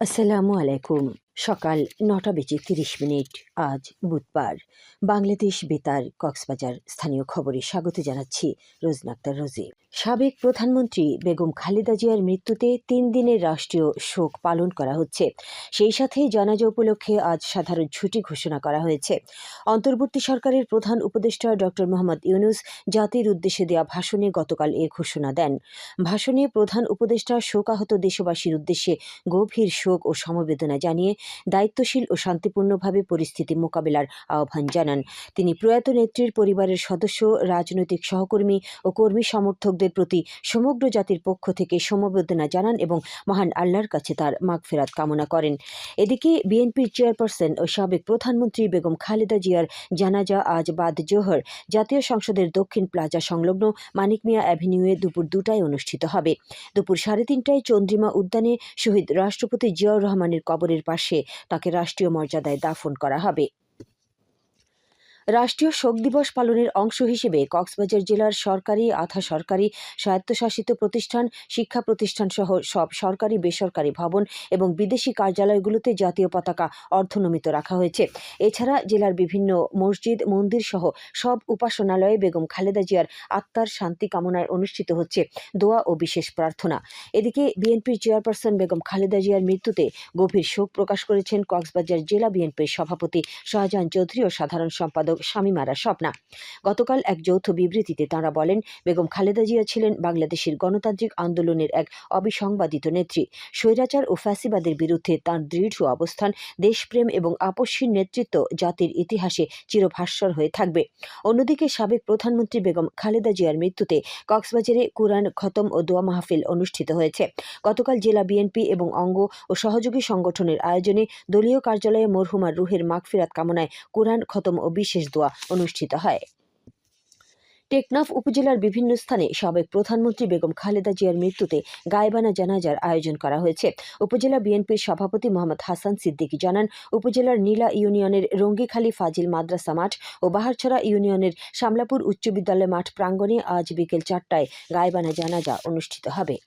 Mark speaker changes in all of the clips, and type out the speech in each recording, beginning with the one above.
Speaker 1: আসসালামু আলাইকুম। সকাল ৯টা বেজে ৩০ মিনিট। আজ বুধবার। বাংলাদেশ বেতার কক্সবাজার স্থানীয় খবরে স্বাগত জানাচ্ছি রোজনা আক্তার রোজি। সাবেক প্রধানমন্ত্রী বেগম খালেদা জিয়ার মৃত্যুতে ৩ দিনের রাষ্ট্রীয় শোক পালন করা হচ্ছে। সেই সাথে জানাজা উপলক্ষে আজ সাধারণ ছুটি ঘোষণা করা হয়েছে। অন্তর্বর্তী সরকারের প্রধান উপদেষ্টা ডক্টর মোহাম্মদ ইউনূস জাতির উদ্দেশ্যে দেয়া ভাষণে গতকাল এ ঘোষণা দেন। ভাষণে প্রধান উপদেষ্টা শোকাহত দেশবাসীর উদ্দেশ্যে গভীর শোক ও সমবেদনা জানিয়ে দায়িত্বশীল ও শান্তিপূর্ণভাবে পরিস্থিতি মোকাবেলার আহ্বান জানান। তিনি প্রয়াত নেত্রীর পরিবারের সদস্য, রাজনৈতিক সহকর্মী ও কর্মী সমর্থকদের প্রতি সমগ্র জাতির পক্ষ থেকে সমবেদনা জানান এবং মহান আল্লাহর কাছে তার মাগফিরাত কামনা করেন। এদিকে বিএনপির চেয়ারপারসন ও সাবেক প্রধানমন্ত্রী বেগম খালেদা জিয়ার জানাজা আজ বাদ জোহর জাতীয় সংসদের দক্ষিণ প্লাজা সংলগ্ন মানিক মিয়া অ্যাভিনিউয়ে দুপুর ২টায় অনুষ্ঠিত হবে। দুপুর ৩:৩০টায় চন্দ্রিমা উদ্যানে শহীদ রাষ্ট্রপতি জিয়াউর রহমানের কবরের পাশে তাকে রাষ্ট্রীয় মর্যাদায় দাফন করা হবে। রাষ্ট্রীয় শোক দিবস পালনের অংশ হিসেবে কক্সবাজার জেলার সরকারি, আধা সরকারি, স্বায়ত্তশাসিত প্রতিষ্ঠান, শিক্ষা প্রতিষ্ঠান সহ সব সরকারি বেসরকারি ভবন এবং বিদেশি কার্যালয়গুলোতে জাতীয় পতাকা অর্ধনমিত রাখা হয়েছে। এছাড়া জেলার বিভিন্ন মসজিদ, মন্দির সহ সব উপাসনালয়ে বেগম খালেদা জিয়ার আত্মার শান্তি কামনায় অনুষ্ঠিত হচ্ছে দোয়া ও বিশেষ প্রার্থনা। এদিকে বিএনপির চেয়ারপারসন বেগম খালেদা জিয়ার মৃত্যুতে গভীর শোক প্রকাশ করেছেন কক্সবাজার জেলা বিএনপির সভাপতি শাহজাহান চৌধুরী ও সাধারণ সম্পাদক শামীমারা স্বপ্না। গতকাল এক যৌথ বিবৃতিতে তাঁরা বলেন, বেগম খালেদা জিয়া ছিলেন বাংলাদেশের গণতান্ত্রিক আন্দোলনের এক অবিসংবাদিত নেত্রী। স্বৈরাচার ও ফ্যাসিবাদের বিরুদ্ধে তাঁর দৃঢ় অবস্থান, দেশপ্রেম এবং আপসহীন নেতৃত্ব জাতির ইতিহাসে চিরভাস্বর হয়ে থাকবে। অন্যদিকে সাবেক প্রধানমন্ত্রী বেগম খালেদা জিয়ার মৃত্যুতে কক্সবাজারে কুরআন খতম ও দোয়া মাহফিল অনুষ্ঠিত হয়েছে। গতকাল জেলা বিএনপি এবং অঙ্গ ও সহযোগী সংগঠনের আয়োজনে দলীয় কার্যালয়ে মরহুমার রুহের মাগফিরাত কামনায় কুরআন খতম ও বিশেষ দোয়া অনুষ্ঠিত হয়। টেকনাফ উপজেলার বিভিন্ন স্থানে সাবেক প্রধানমন্ত্রী বেগম খালেদা জিয়ার মৃত্যুতে গায়েবানা জানাজার আয়োজন করা হয়েছে। উপজেলা বিএনপির সভাপতি মোহাম্মদ হাসান সিদ্দিকী জানান, উপজেলার নীলা ইউনিয়নের রঙ্গিখালী ফাজিল মাদ্রাসা মাঠ ও বাহারছড়া ইউনিয়নের শামলাপুর উচ্চ বিদ্যালয় মাঠ প্রাঙ্গণে আজ বিকেল ৪টায় গায়েবানা জানাজা অনুষ্ঠিত হবে।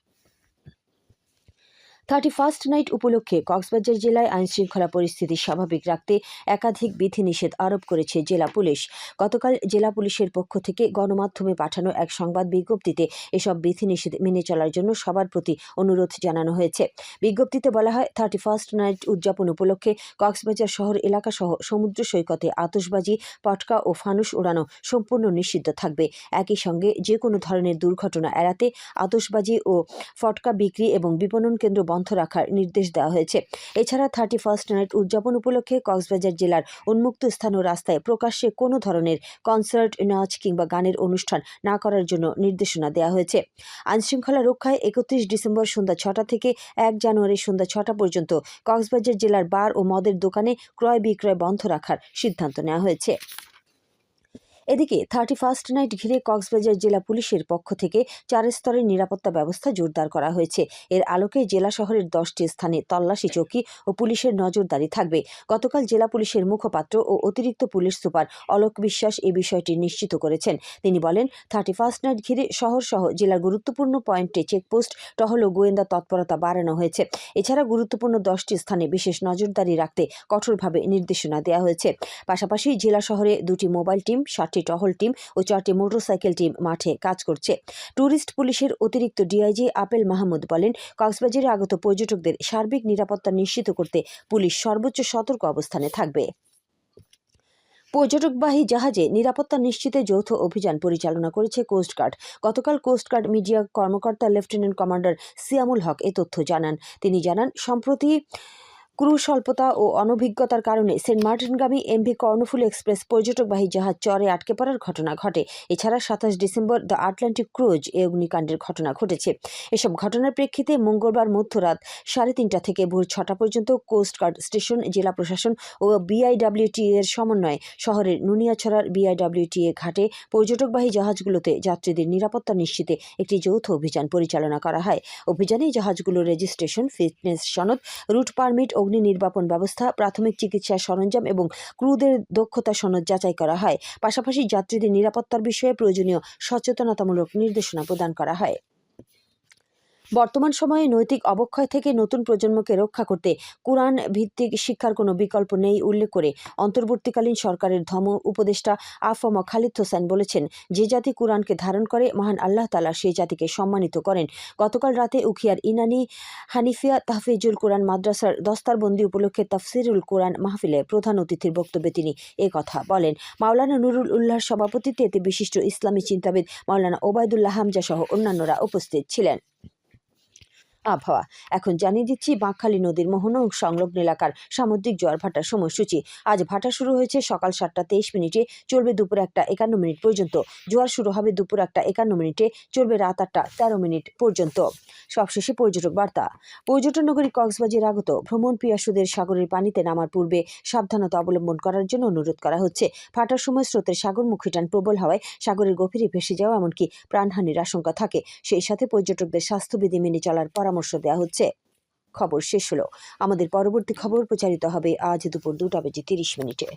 Speaker 1: 31st নাইট উপলক্ষে কক্সবাজার জেলায় আইনশৃঙ্খলা পরিস্থিতি স্বাভাবিক রাখতে একাধিক বিধিনিষেধ আরোপ করেছে জেলা পুলিশ। গতকাল জেলা পুলিশের পক্ষ থেকে গণমাধ্যমে পাঠানো এক সংবাদ বিজ্ঞপ্তিতে এসব বিধিনিষেধ মেনে চলার জন্য সবার প্রতি অনুরোধ জানানো হয়েছে। বিজ্ঞপ্তিতে বলা হয়, 31st নাইট উদযাপন উপলক্ষে কক্সবাজার শহর এলাকাসহ সমুদ্র সৈকতে আতশবাজি, পটকা ও ফানুস ওড়ানো সম্পূর্ণ নিষিদ্ধ থাকবে। একই সঙ্গে যে কোনো ধরনের দুর্ঘটনা এড়াতে আতশবাজি ও ফটকা বিক্রি এবং বিপণন কেন্দ্র বন্ধ রাখার নির্দেশ দেওয়া হয়েছে। এছাড়া 31st নাইট উদযাপন উপলক্ষে কক্সবাজার জেলার উন্মুক্ত স্থান ও রাস্তায় প্রকাশ্যে কোনো ধরনের কনসার্ট, নাচ কিংবা গানের অনুষ্ঠান না করার জন্য নির্দেশনা দেওয়া হয়েছে। আইনশৃঙ্খলা রক্ষায় 31 ডিসেম্বর সন্ধ্যা 6টা থেকে 1 জানুয়ারি সন্ধ্যা 6টা পর্যন্ত কক্সবাজার জেলার বার ও মদের দোকানে ক্রয় বিক্রয় বন্ধ রাখার সিদ্ধান্ত নেওয়া হয়েছে। এদিকে 31st নাইট ঘিরে কক্সবাজার জেলা পুলিশের পক্ষ থেকে 4 স্তরের নিরাপত্তা ব্যবস্থা জোরদার করা হয়েছে। এর আলোকে জেলা শহরের 10টি স্থানে তল্লাশি চৌকি ও পুলিশের নজরদারি থাকবে। গতকাল জেলা পুলিশের মুখপাত্র ও অতিরিক্ত পুলিশ সুপার অলোক বিশ্বাস এই বিষয়টি নিশ্চিত করেছেন। তিনি বলেন, 31st নাইট ঘিরে শহরসহ জেলার গুরুত্বপূর্ণ পয়েন্টে চেকপোস্ট, টহল ও গোয়েন্দা তৎপরতা বাড়ানো হয়েছে। এছাড়া গুরুত্বপূর্ণ 10টি স্থানে বিশেষ নজরদারি রাখতে কঠোরভাবে নির্দেশনা দেওয়া হয়েছে। পাশাপাশি জেলা শহরে 2টি মোবাইল টিম, 7টি টহল টিম ও 4টি মোটরসাইকেল টিম মাঠে কাজ করছে। ট্যুরিস্ট পুলিশের অতিরিক্ত ডিআইজি আপেল মাহমুদ বলেন, কক্সবাজারে আগত পর্যটকদের সার্বিক নিরাপত্তা নিশ্চিত করতে পুলিশ সর্বোচ্চ সতর্ক অবস্থানে থাকবে। পর্যটকবাহী জাহাজে নিরাপত্তা নিশ্চিতে যৌথ অভিযান পরিচালনা করেছে কোস্টগার্ড। গতকাল কোস্টগার্ড মিডিয়া কর্মকর্তা লেফটেন্যান্ট কমান্ডার সিয়ামুল হক এ তথ্য জানান। তিনি জানান, সম্প্রতি ক্রু স্বল্পতা ও অনভিজ্ঞতার কারণে সেন্ট মার্টিনগামী এমভি কর্ণফুলী এক্সপ্রেস পর্যটকবাহী জাহাজ চরে আটকে পড়ার ঘটনা ঘটে। এছাড়া 27 ডিসেম্বর দ্য আটলান্টিক ক্রুজ এ অগ্নিকাণ্ডের ঘটনা ঘটেছে। এসব ঘটনার প্রেক্ষিতে মঙ্গলবার মধ্যরাত 3:30 থেকে ভোর 6টা পর্যন্ত কোস্টগার্ড স্টেশন, জেলা প্রশাসন ও বিআইডব্লিউটিএ এর সমন্বয়ে শহরের নুনিয়াছড়ার বিআইডব্লিউটিএ ঘাটে পর্যটকবাহী জাহাজগুলোতে যাত্রীদের নিরাপত্তা নিশ্চিতে একটি যৌথ অভিযান পরিচালনা করা হয়। অভিযানে জাহাজগুলোর রেজিস্ট্রেশন, ফিটনেস সনদ, রুট পারমিট, অগ্নি নির্বাপন ব্যবস্থা, প্রাথমিক চিকিৎসা সরঞ্জাম এবং ক্রুদের দক্ষতা সনদ যাচাই করা হয়। পাশাপাশি যাত্রীদের নিরাপত্তার বিষয়ে প্রয়োজনীয় সচেতনতামূলক নির্দেশনা প্রদান করা হয়। বর্তমান সময়ে নৈতিক অবক্ষয় থেকে নতুন প্রজন্মকে রক্ষা করতে কুরআন ভিত্তিক শিক্ষার কোনো বিকল্প নেই উল্লেখ করে অন্তর্বর্তীকালীন সরকারের উপদেষ্টা আফম খালিদ হোসেন বলেছেন, যে জাতি কুরআনকে ধারণ করে মহান আল্লাহ তাআলা সেই জাতিকে সম্মানিত করেন। গতকাল রাতে উখিয়ার ইনানী হানিফিয়া তাহফিজুল কোরআন মাদ্রাসার দস্তারবন্দি উপলক্ষে তাফসিরুল কোরআন মাহফিলে প্রধান অতিথির বক্তব্যে তিনি কথা বলেন। মাওলানা নুরুল উল্লাহর সভাপতিত্বে এতে বিশিষ্ট ইসলামী চিন্তাবিদ মাওলানা ওবায়দুল্লাহ হামজা সহ অন্যান্যরা উপস্থিত ছিলেন। আবহাওয়া এখন জানিয়ে দিচ্ছি বাঁকখালী নদীর মোহনা ও সংলগ্ন এলাকার সামুদ্রিক জোয়ার ভাটার সময়সূচি। আজ ভাটা শুরু হয়েছে সকাল 7টা 23 মিনিটে, চলবে দুপুর 1টা 51 মিনিট পর্যন্ত। জোয়ার শুরু হবে দুপুর 1টা 51 মিনিটে, চলবে রাত 8টা 13 মিনিট পর্যন্ত। সবশেষে পর্যটক বার্তা। পর্যটন নগরী কক্সবাজার আগত ভ্রমণ পিয়াসুদের সাগরের পানিতে নামার পূর্বে সাবধানতা অবলম্বন করার জন্য অনুরোধ করা হচ্ছে। ভাটার সময় স্রোতের সাগরমুখী টান প্রবল হওয়ায় সাগরের গভীরে ভেসে যাওয়া এমনকি প্রাণহানির আশঙ্কা থাকে। সেই সাথে পর্যটকদের স্বাস্থ্যবিধি মেনে চলার পরামর্শ দেওয়া হচ্ছে। খবর শেষ হলো। আমাদের পরবর্তী খবর প্রচারিত হবে আজ দুপুর 2টা বেজে 30 মিনিটে।